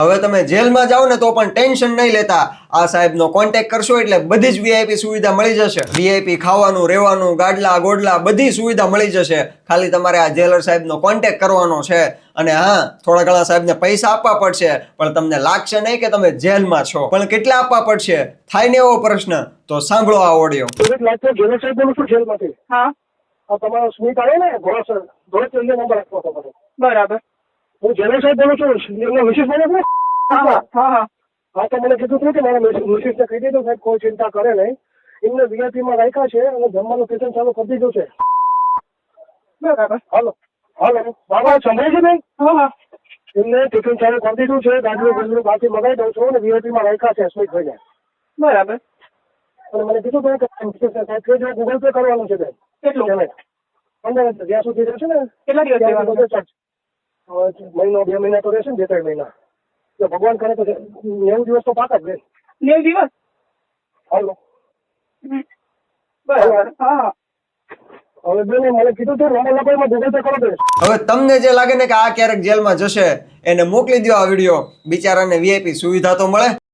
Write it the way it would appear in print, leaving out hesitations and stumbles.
હવે તમે જેલમાં જાઓ ને તો પણ ટેન્શન નહીં લેતા, આ સાહેબનો કોન્ટેક્ટ કરશો એટલે બધી જ વીઆઈપી સુવિધા મળી જશે। વીઆઈપી ખાવાનું, રહેવાનું, ગાડલા ગોડલા બધી સુવિધા મળી જશે। ખાલી તમારે આ જેલર સાહેબનો કોન્ટેક્ટ કરવાનો છે। અને હા, થોડા ઘણા સાહેબને પૈસા આપવા પડશે, પણ તમને લાગશે નહીં કે તમે જેલમાં છો। પણ કેટલા આપવા પડશે થાય ને એવો પ્રશ્ન તો સાંભળો આ ઓડિયો। જેલર સાહેબ બોલું છું જેલમાંથી। હા તમારો સ્મિત આવે ને ઘોડા નંબર આપવો તમારે। બરાબર। હું જેલર સાહેબ બોલું છું, એમના મિસિસ બોલું છું। હા હા હા હા તો મને કીધું હતું કે મારા મિસિસને કહી દીધું સાહેબ કોઈ ચિંતા કરે નહીં, એમને વીઆઈપીમાં રાખ્યા છે અને જમવાનું કિચન ચાલુ કરી દીધું છે। બરાબર। હાલો હાલો બાબા સંભળાય છે બેન? હા હા એમને ટિફિન ચાલુ કરી દીધું છે, ગાડીઓ ગંદરું બાકી મગાવી દઉં છું અને વીઆઈપીમાં રાખ્યા છે સ્મિતભાઈને। બરાબર। અને મને કીધું હતું કે મિસિસને સાહેબ ગૂગલ પે કરવાનું છે બેન। કેટલું? 15 જ્યાં સુધી રહેશે ને કેટલા દિવસ રહેવાનું? મહિનો 2 મહિના તો રહેશે ને, 2-3 મહિના। તો ભગવાન કરે તો 90 દિવસ તો પાકા જ બેન। 90 દિવસ? હાલો બરાબર। હા હવે બેન મને કીધું હતું નંબર લગાવીમાં ગૂગલ પે કરો બેન। હવે તમને જે લાગે ને કે આ ક્યારેક જેલમાં જશે એને મોકલી દો આ વિડીયો, બિચારાને વીઆઈપી સુવિધા તો મળે।